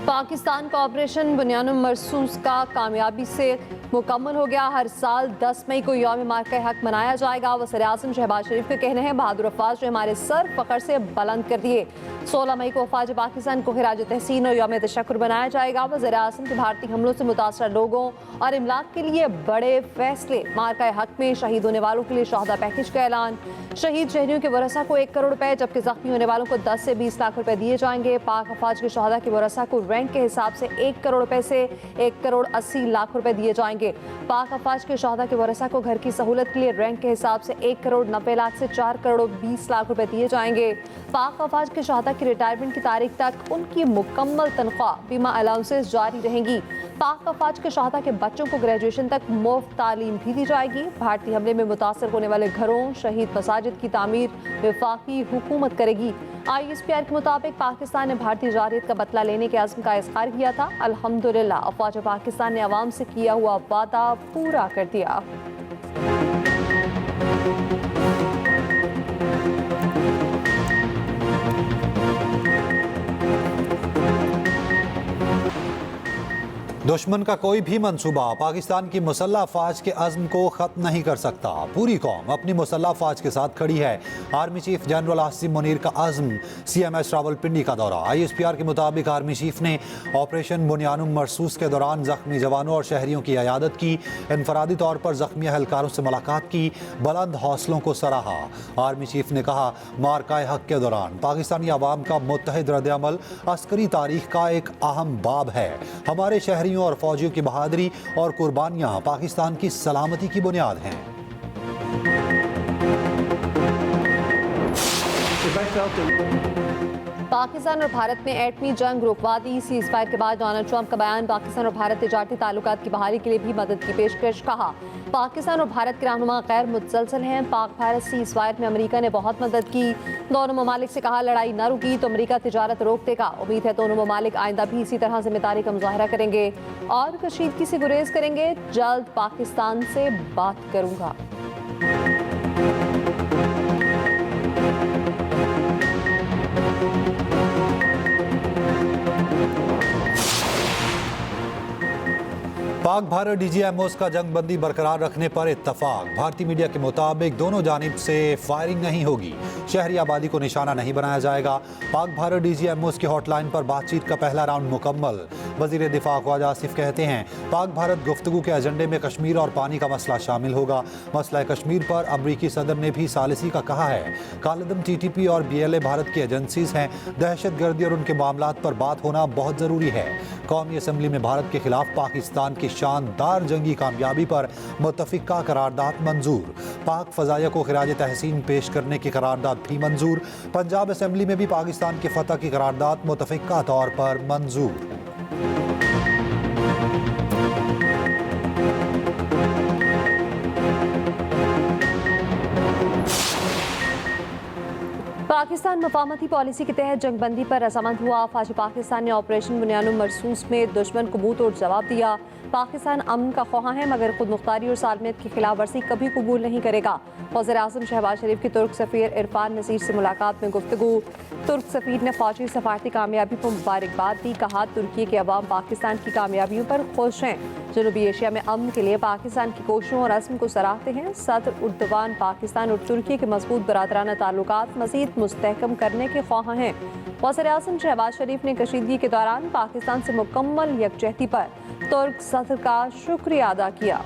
पाकिस्तान का ऑपरेशन बुनियानुल मरसूस का कामयाबी से मुकम्मल हो गया। हर साल 10 मई को यौम मार्का हक मनाया जाएगा। वज़ीर-ए-आज़म शहबाज शरीफ के कहने हैं, बहादुर अफवाज ने हमारे सर फख्र से बुलंद कर दिए। 16 मई को अफवाज पाकिस्तान को खिराज तहसीन और यौम तशक्कुर बनाया जाएगा। वज़ीर-ए-आज़म के भारतीय हमलों से मुतासर लोगों और इमलाक के लिए बड़े फैसले। मार्का हक में शहीद होने वालों के लिए शहदा पैकेज का ऐलान। शहीद शहरियों के वरसा को 1 करोड़ रुपए, जबकि जख्मी होने वालों को 10 से 20 लाख रुपए दिए जाएंगे। पाक अफवाज के शहदा के वरसा को रैंक के हिसाब से 1 करोड़ रुपए से 1 करोड़ 80 लाख रुपए दिए जाएंगे। पाक अफवाज के शहदा के वरसा को घर की सहूलत के लिए रैंक के हिसाब से 1 करोड़ 90 लाख से 4 करोड़ 20 लाख रुपए दिए जाएंगे। पाक अफवाज के शहदा की रिटायरमेंट की तारीख तक उनकी मुकम्मल तनख्वाह, बीमा अलाउंसेस जारी रहेंगी। पाक अफवाज के शहदा के बच्चों को ग्रेजुएशन तक मुफ्त तालीम भी दी जाएगी। भारतीय हमले में मुतासर होने वाले घरों, शहीद मसाजिद की तामीर वफाकी हुकूमत करेगी। ISPR के मुताबिक पाकिस्तान ने भारतीय जारियत का बदला लेने के अज़्म का इज़हार किया था। अल्हम्दुलिल्लाह अफवाज पाकिस्तान ने अवाम से किया हुआ वादा पूरा कर दिया। दुश्मन का कोई भी मंसूबा पाकिस्तान की मुसल्लह अफवाज के अज़्म को ख़त्म नहीं कर सकता। पूरी कौम अपनी मुसल्लह अफवाज के साथ खड़ी है। Army chief general Asim Munir का अज़्म, CMS रावलपिंडी का दौरा। ISPR के मुताबिक आर्मी चीफ ने ऑपरेशन बुनियानुल मरसूस के दौरान जख्मी जवानों और शहरियों की इयादत की। इनफरादी तौर पर जख्मी एहलकारों से मुलाकात की, बुलंद हौसलों को सराहा। आर्मी चीफ ने कहा, मार्का हक के दौरान पाकिस्तानी अवाम का मुत्तहिद रद्द-ए-अमल अस्करी तारीख का एक अहम बाब है। हमारे शहरियों और फौजियों की बहादुरी और कुर्बानियां पाकिस्तान की सलामती की बुनियाद हैं। पाकिस्तान और भारत में एटमी जंग रोकवादी सीज़फायर के बाद डोनाल्ड ट्रंप का बयान। पाकिस्तान और भारत तिजारती ताल्लुकात की बहाली के लिए भी मदद की पेशकश। कहा, पाकिस्तान और भारत के रहनुमा गैर मुतसलसल हैं। पाक भारत सीज़फायर में अमेरिका ने बहुत मदद की। दोनों ममालिक से कहा, लड़ाई न रुकी तो अमेरिका तिजारत रोक देगा। उम्मीद है दोनों ममालिक आइंदा भी इसी तरह जिम्मेदारी का मुजाहरा करेंगे और कशीदगी से गुरेज करेंगे। जल्द पाकिस्तान से बात करूंगा। पाक भारत DGMOs का जंगबंदी बरकरार रखने पर इत्तफाक। भारतीय मीडिया के मुताबिक दोनों जानिब से फायरिंग नहीं होगी, शहरी आबादी को निशाना नहीं बनाया जाएगा। पाक भारत DGMOs की हॉटलाइन पर बातचीत का पहला राउंड मुकम्मल। वज़ीर दिफा ख्वाजा आसिफ कहते हैं, पाक भारत गुफ्तगू के एजेंडे में कश्मीर और पानी का मसला शामिल होगा। मसला कश्मीर पर अमरीकी सदर ने भी सालिसी का कहा है। कालदम TTP और BLA भारत की एजेंसीज हैं। दहशतगर्दी और उनके मामलात पर बात होना बहुत ज़रूरी है। कौमी असम्बली में भारत के खिलाफ पाकिस्तान की शानदार जंगी कामयाबी पर मुत्तफिका करारदाद मंजूर। पाक फ़ज़ाइया को खिराज तहसीन पेश करने की करारदाद भी मंजूर। पंजाब असम्बली में भी पाकिस्तान की फतह की करारदाद मुत्तफिका तौर पर मंजूर। पाकिस्तान मफामती पॉलिसी के तहत जंगबंदी पर रजामंद हुआ। फौज पाकिस्तान ने ऑपरेशन बुनियानुल मरसूस में दुश्मन को मुंह तोड़ जवाब दिया। पाकिस्तान अमन का ख्वाह है मगर खुद मुख्तारी और सालमियत की खिलाफ वर्जी कभी कबूल नहीं करेगा। वज़ीर-ए-आज़म शहबाज शरीफ की तुर्क सफ़ीर इरफान नज़ीर से मुलाकात में गुफ्तगू। तुर्क सफ़ीर ने फौजी सफारती कामयाबी पर मुबारकबाद दी। कहा, तुर्की के अवाम पाकिस्तान की कामयाबियों पर खुश हैं। जनूबी एशिया में अमन के लिए पाकिस्तान की कोशिशों और अज़्म को सराहते हैं। सदर उर्दवान पाकिस्तान और तुर्की के मजबूत बरादराना ताल्लुकात मज़ीद मुस्तहकम करने के ख्वाह हैं। वज़ीर-ए-आज़म शहबाज शरीफ ने कशीदगी के दौरान पाकिस्तान से मुकम्मल यकजहती पर तुर्क सदर का शुक्रिया अदा किया।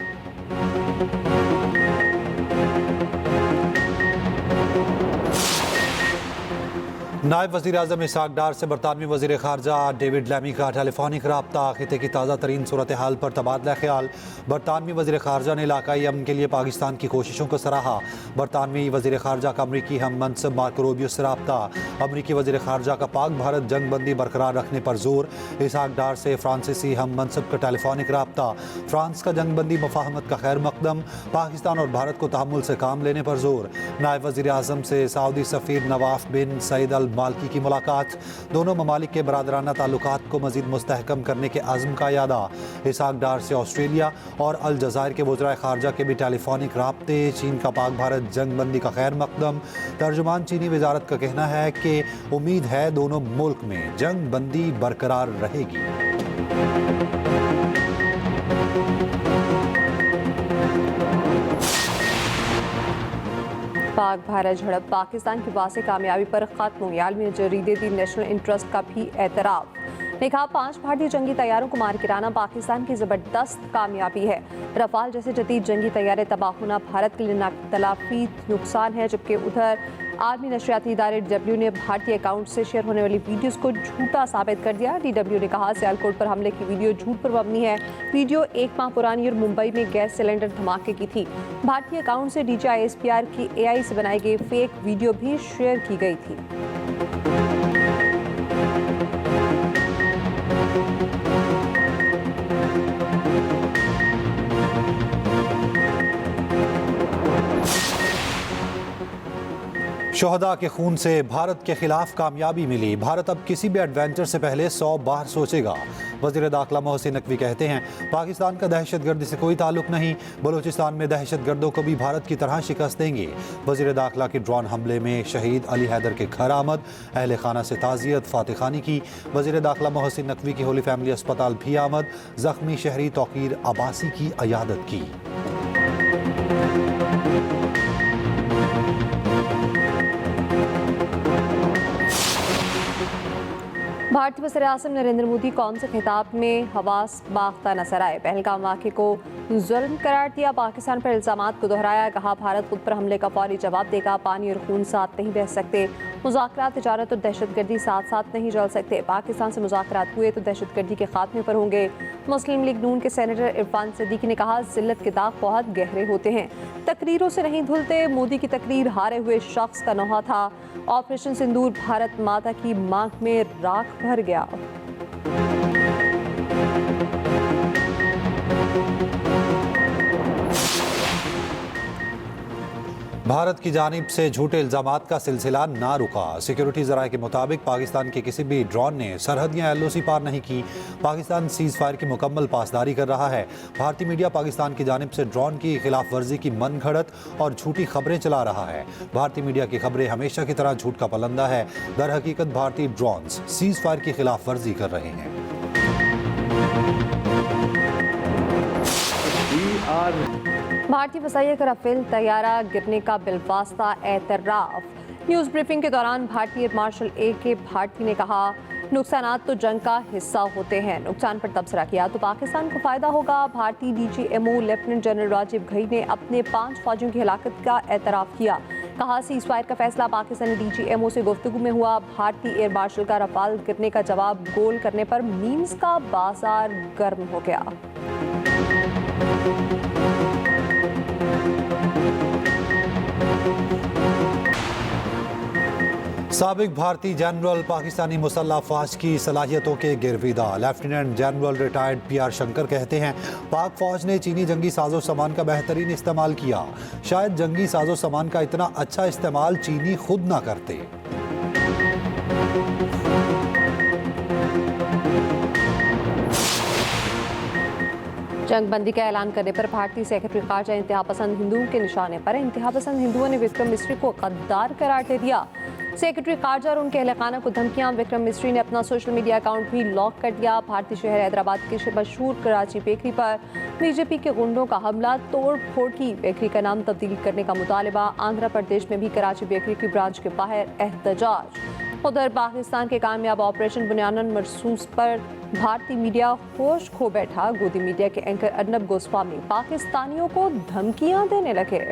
नायब वज़ीर आज़म इसहाक डार से बरतानवी वज़ीर ख़ारजा डेविड लैमी का टेलीफोनिक रब्ता। खिते की ताज़ा तरीन सूरत हाल पर तबादला ख्याल। बरतानवी वज़ीर ख़ारजा ने इलाकाई अमन के लिए पाकिस्तान की कोशिशों को सराहा। बरतानवी वज़ीर ख़ारजा का अमरीकी हम मनसब मार्को रूबियो से रब्ता। अमरीकी वज़ीर ख़ारजा का पाक भारत जंगबंदी बरकरार रखने पर जोर। इसहाक डार से फ्रांसीसी हम मनसब का टेलीफोनिक रब्ता। फ्रांस का जंगबंदी मुफाहमत का खैर मकदम। पाकिस्तान और भारत को तहम्मुल से काम लेने पर जोर। नायब वज़ीर आज़म से सऊदी सफ़ीर नवाफ बिन सईद अल अल-मालकी की मुलाकात। दोनों ममालिक के बरादराना ताल्लुकात को मज़ीद मुस्तहकम करने के अज़्म का यादा। इसहाक डार से ऑस्ट्रेलिया और अल-जज़ायर के वज़राए ख़ारजा के भी टेलीफोनिक राब्ते। चीन का पाक भारत जंग बंदी का खैर मकदम। तर्जुमान चीनी वजारत का कहना है कि उम्मीद है दोनों मुल्क में जंग बंदी बरकरार रहेगी। पाक भारत झड़प, पाकिस्तान की वासे कामयाबी पर खत्म। आलमी जरीदे दी नेशनल इंटरेस्ट का भी एतराफ़। ने कहा 5 भारतीय जंगी तैयारों को मार गिराना पाकिस्तान की जबरदस्त कामयाबी है। रफाल जैसे जदीद जंगी तैयारे तबाह होना भारत के लिए तलाफी नुकसान है। जबकि उधर आर्मी नशरियाती इदारे DW ने भारतीय अकाउंट से शेयर होने वाली वीडियोस को झूठा साबित कर दिया। DW ने कहा सियालकोट पर हमले की वीडियो झूठ पर मबनी है। वीडियो 1 माह पुरानी और मुंबई में गैस सिलेंडर धमाके की थी। भारतीय अकाउंट से DGI SPR की AI से बनाई गई फेक वीडियो भी शेयर की गई थी। शोहदा के खून से भारत के खिलाफ कामयाबी मिली। भारत अब किसी भी एडवेंचर से पहले 100 बार सोचेगा। वज़ीर दाखिला मोहसिन नकवी कहते हैं पाकिस्तान का दहशतगर्दी से कोई ताल्लुक नहीं। बलूचिस्तान में दहशतगर्दों को भी भारत की तरह शिकस्त देंगे। वज़ीर दाखिला के ड्रोन हमले में शहीद अली हैदर के घर आमद। अहले खाना से ताज़ियत फातिखानी की। वज़ीर दाखिला मोहसिन नकवी की होली फैमिली अस्पताल भी आमद। ज़ख्मी शहरी तौकीर अब्बासी की अयादत की। भारतीय वज़ीर आज़म नरेंद्र मोदी कौम से खिताब में हवास बाख्ता नजर आए। पहलगाम वाक़े को जुल्म करार दिया। पाकिस्तान पर इल्ज़ामात को दोहराया। कहा भारत खुद पर हमले का फौरी जवाब देगा। पानी और खून साथ नहीं बह सकते। मुज़ाकरात तिजारत और दहशतगर्दी साथ साथ नहीं चल सकते। पाकिस्तान से मुज़ाकरात हुए तो दहशतगर्दी के खात्मे पर होंगे। मुस्लिम लीग नून के सेनेटर इरफान सिद्दीकी ने कहा जिल्लत के दाग बहुत गहरे होते हैं, तकरीरों से नहीं धुलते। मोदी की तकरीर हारे हुए शख्स का नौहा था। ऑपरेशन सिंदूर भारत माता की मांग में राख भर गया। भारत की जानिब से झूठे इल्ज़ामात का सिलसिला ना रुका। सिक्योरिटी ज़राए के मुताबिक पाकिस्तान के किसी भी ड्रोन ने सरहद या LOC पार नहीं की। पाकिस्तान सीज़ फायर की मुकम्मल पासदारी कर रहा है। भारतीय मीडिया पाकिस्तान की जानिब से ड्रोन की खिलाफ वर्जी की मन घड़त और झूठी खबरें चला रहा है। भारतीय मीडिया की खबरें हमेशा की तरह झूठ का पलंदा है। दर हकीकत भारतीय ड्रोन्स सीज़ फायर की खिलाफ वर्जी कर रहे हैं। भारतीय फसाइया का राफेल तैयारा गिरने का बिलवास्ता एतराफ़। न्यूज़ ब्रीफिंग के दौरान भारतीय एयर मार्शल AK भारती ने कहा नुकसानात तो जंग का हिस्सा होते हैं। नुकसान पर तबसरा किया तो पाकिस्तान को फ़ायदा होगा। भारतीय DGMO lieutenant general Rajiv Ghai ने अपने 5 फौजियों की हलाकत का एतराफ़ किया। कहा सीज़ फायर का फैसला पाकिस्तानी DGMO से गुफ्तगू में हुआ। भारतीय एयर मार्शल का रफाल गिरने का जवाब गोल करने पर मीम्स का बाजार गर्म हो गया। साबिक भारतीय जनरल पाकिस्तानी मुसल्लह फ़ौज की सलाहियतों के गिरविदा। Lieutenant general retired PR Shankar कहते हैं पाक फ़ौज ने चीनी जंगी साजो सामान का बेहतरीन इस्तेमाल किया। शायद जंगी साजो सामान का इतना अच्छा इस्तेमाल चीनी खुद ना करते। जंगबंदी का ऐलान करने पर भारतीय सेक्रेटरी खारजा इंतहा पसंद हिंदुओं के निशाने पर। इंतहा पसंद हिंदुओं ने विक्रम मिस्री को गद्दार करार दे दिया। सेक्रेटरी खारजा और उनके अहले खाना को धमकियां। विक्रम मिस्री ने अपना सोशल मीडिया अकाउंट भी लॉक कर दिया। भारतीय शहर हैदराबाद के मशहूर कराची बेकरी पर BJP के गुंडों का हमला, तोड़ फोड़ की। बेकरी का नाम तब्दील करने का मुतालबा। आंध्र प्रदेश में भी कराची बेकरी की ब्रांच के बाहर एहतजाज। उधर पाकिस्तान के कामयाब ऑपरेशन बुनियान मरसूस पर भारतीय मीडिया होश खो बैठा। गोदी मीडिया के एंकर अर्नब गोस्वामी पाकिस्तानियों को धमकियां देने लगे।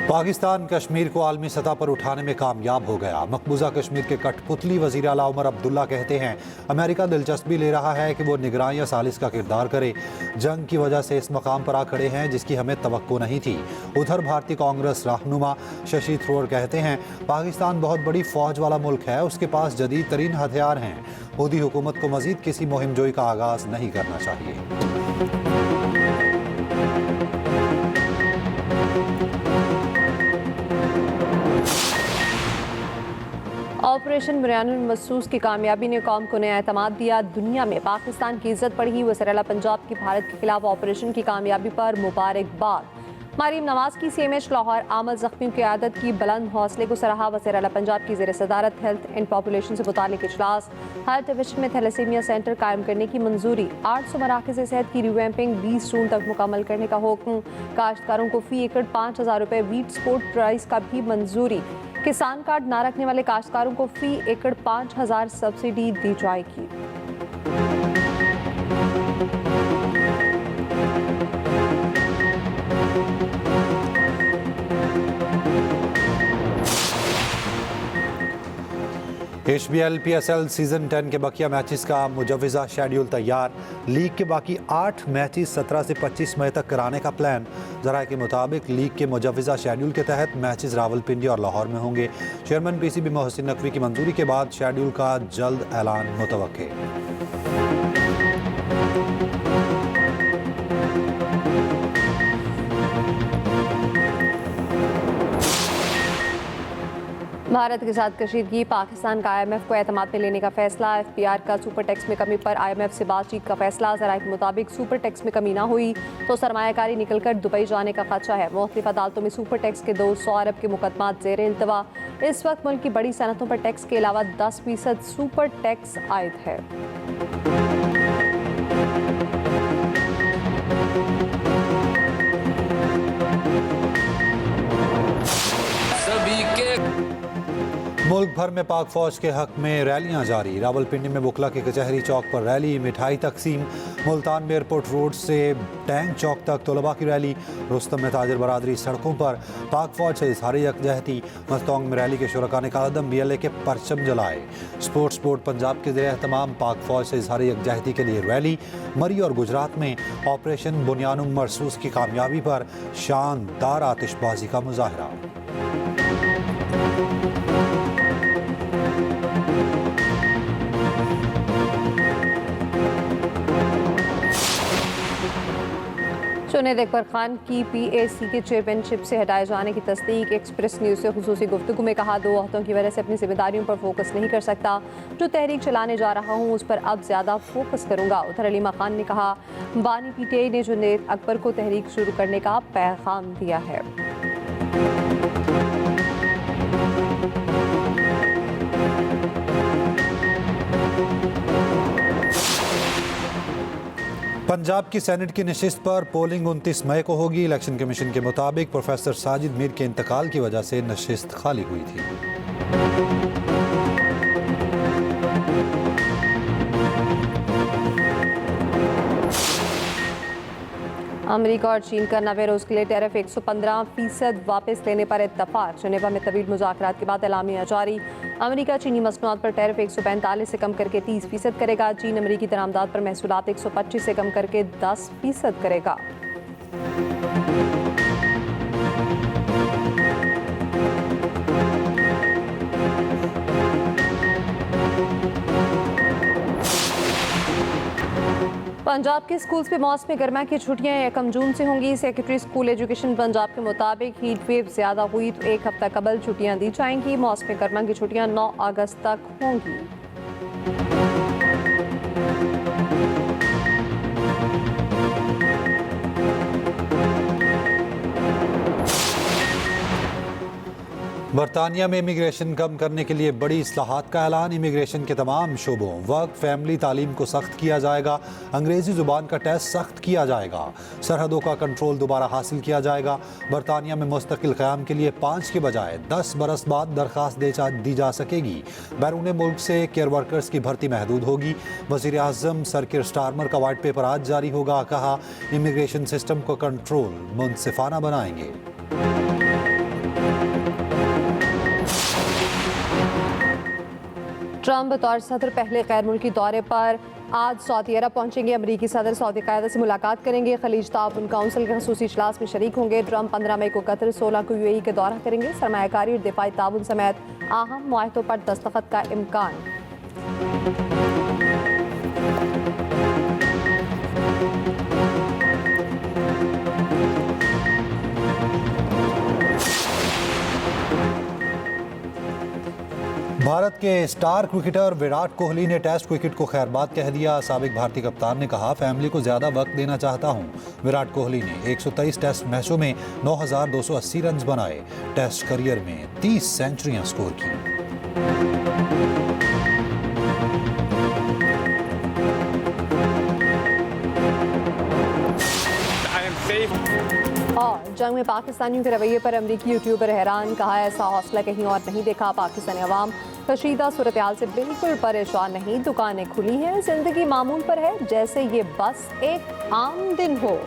पाकिस्तान कश्मीर को आलमी सतह पर उठाने में कामयाब हो गया। मकबूजा कश्मीर के कठपुतली वज़ीर आला उमर अब्दुल्ला कहते हैं अमेरिका दिलचस्पी ले रहा है कि वो निगरान या सालिस का किरदार करे। जंग की वजह से इस मकाम पर आ खड़े हैं जिसकी हमें तवक्को नहीं थी। उधर भारतीय कांग्रेस रहनुमा शशि थरूर कहते हैं पाकिस्तान बहुत बड़ी फ़ौज वाला मुल्क है, उसके पास जदीद तरीन हथियार हैं। मोदी हुकूमत को मजीद किसी मुहिम जोई का आगाज नहीं करना चाहिए। ऑपरेशन बुरहानुल मरसूस की कामयाबी ने कौम को नया एतमाद दिया। दुनिया में पाकिस्तान की इज्जत बढ़ी। वज़ीर-ए-आला पंजाब की भारत के खिलाफ ऑपरेशन की कामयाबी पर मुबारकबाद। मरीम नवाज की CMH लाहौर आमद जख्मियों की आदत की बुलंद हौसले को सराहा। वज़ीर-ए-आला पंजाब की ज़ेर सदारत हेल्थ एंड पॉपुलेशन से मुतालिक इजलास। हर डिवीजन में थैलेसीमिया सेंटर कायम करने की मंजूरी। 800 मराकज़ सेहत की रिवैम्पिंग 20 जून तक मुकम्मल करने का हुक्म। काश्तकारों को फी एकड़ 5,000 रुपये वीट सपोर्ट प्राइस का भी मंजूरी। किसान कार्ड ना रखने वाले काश्तकारों को फी एकड़ 5,000 सब्सिडी दी जाएगी। HBL PSL सीजन 10 के बकिया मैचेस का मुजव्वज़ा शेड्यूल तैयार। लीग के बाकी 8 मैचेस 17 से 25 मई तक कराने का प्लान। ज़राए के मुताबिक लीग के मुजव्वज़ा शेड्यूल के तहत मैचेस रावलपिंडी और लाहौर में होंगे। चेयरमैन PCB मोहसिन नकवी की मंजूरी के बाद शेड्यूल का जल्द ऐलान मुतवक्के। भारत के साथ कशीदगी। पाकिस्तान का IMF को एतमाद में लेने का फैसला। FPR का सुपर टैक्स में कमी पर IMF से बातचीत का फैसला। ज़राए के मुताबिक सुपर टैक्स में कमी ना हुई तो सरमायाकारी निकलकर दुबई जाने का खदशा है। मुख्तलिफ अदालतों में सुपर टैक्स के 200 अरब के मुकदमात ज़ेर इल्तवा। इस वक्त मुल्क की बड़ी सनतों पर टैक्स के अलावा 10% सुपर टैक्स आयद है। मुल्क भर में पाक फौज के हक में रैलियां जारी। रावलपिंडी में बुकला के कचहरी चौक पर रैली, मिठाई तकसीम। मुल्तान में एयरपोर्ट रोड से टैंक चौक तक तलबा की रैली। रुस्तम में ताजर बरादरी सड़कों पर। पाक फौज से इजहार यकजहती। मस्तोंग में रैली के शुरका ने कदम BLA के परचम जलाए। स्पोर्ट्स बोर्ड पंजाब के ज़ेर एहतमाम पाक फौज से इजहार यकजहती के लिए रैली। मरी और गुजरात में ऑपरेशन बुरहानुल मरसूस की कामयाबी पर शानदार आतिशबाजी का मुजाहरा। जुनैद अकबर खान की PAC के चेयरमैनशिप से हटाए जाने की तस्दीक। एक्सप्रेस न्यूज़ से खुसूसी गुफ्तगू में कहा, 2 हफ्तों की वजह से अपनी जिम्मेदारियों पर फोकस नहीं कर सकता। जो तहरीक चलाने जा रहा हूँ उस पर अब ज़्यादा फोकस करूँगा। उधर अलीमा खान ने कहा, बानी PTI ने जुनैद अकबर को तहरीक शुरू करने का पैगाम दिया है। पंजाब की सेनेट की नशिस्त पर पोलिंग 29 मई को होगी। इलेक्शन कमीशन के मुताबिक प्रोफेसर साजिद मीर के इंतकाल की वजह से नशिस्त खाली हुई थी। अमेरिका और चीन का नवे रोज के लिए टैरिफ 115% वापस लेने पर इत्तफाक। जनेवा में तवील मुज़ाकरात के बाद एलामिया जारी। अमेरिका चीनी मसनूआत पर टैरिफ 145 से कम करके 30% करेगा। चीन अमेरिकी दरामदात पर महसूलात 125 से कम करके 10% करेगा। पंजाब के स्कूल्स में मौसम गर्मा की छुट्टियां 1 जून से होंगी। सेक्रेटरी स्कूल एजुकेशन पंजाब के मुताबिक हीट वेव ज़्यादा हुई तो 1 हफ्ता कबल छुट्टियां दी जाएंगी। मौसम गर्मा की छुट्टियां 9 अगस्त तक होंगी। बरतानिया में इमिग्रेशन कम करने के लिए बड़ी इस्लाहात का ऐलान। इमिग्रेशन के तमाम शोबों, वर्क, फैमिली, तालीम को सख्त किया जाएगा। अंग्रेज़ी ज़ुबान का टेस्ट सख्त किया जाएगा। सरहदों का कंट्रोल दोबारा हासिल किया जाएगा। बरतानिया में मुस्तकिल क़याम के लिए 5 के बजाय 10 बरस बाद दरख्वास्त दी जा सकेगी। बैरून मुल्क से केयर वर्कर्स की भर्ती महदूद होगी। वज़ीर आज़म सर किर स्टारमर का वाइट पेपर आज जारी होगा। कहा, इमिग्रेशन सिस्टम को कंट्रोल मुनसिफाना बनाएंगे। ट्रंप बतौर सदर पहले गैर मुल्की दौरे पर आज सऊदी अरब पहुंचेंगे। अमरीकी सदर सऊदी क़यादत से मुलाकात करेंगे। खलीज ताउन काउंसिल के खसूसी इजलास में शरीक होंगे। ट्रंप 15 मई को कतर, 16 को UAE का दौरा करेंगे। सरमायाकारी और दिफाई ताउन समेत अहम मुआहदों पर दस्तखत का इम्कान। के स्टार क्रिकेटर विराट कोहली ने टेस्ट क्रिकेट को खैरबाद कह दिया। साबिक भारतीय कप्तान ने कहा, फैमिली को ज्यादा वक्त देना चाहता हूं। विराट कोहली ने 123 टेस्ट मैचों में 9,280 रन बनाए। टेस्ट करियर में 30 सेंचुरियां स्कोर की। और जंग में पाकिस्तानियों के रवैये पर अमरीकी यूट्यूबर हैरान, कहा ऐसा हौसला कहीं और नहीं देखा। पाकिस्तानी अवाम कशीदा सूरत-ए-हाल से बिल्कुल परेशान नहीं। दुकानें खुली हैं, जिंदगी मामूल पर है, जैसे ये बस एक आम दिन हो।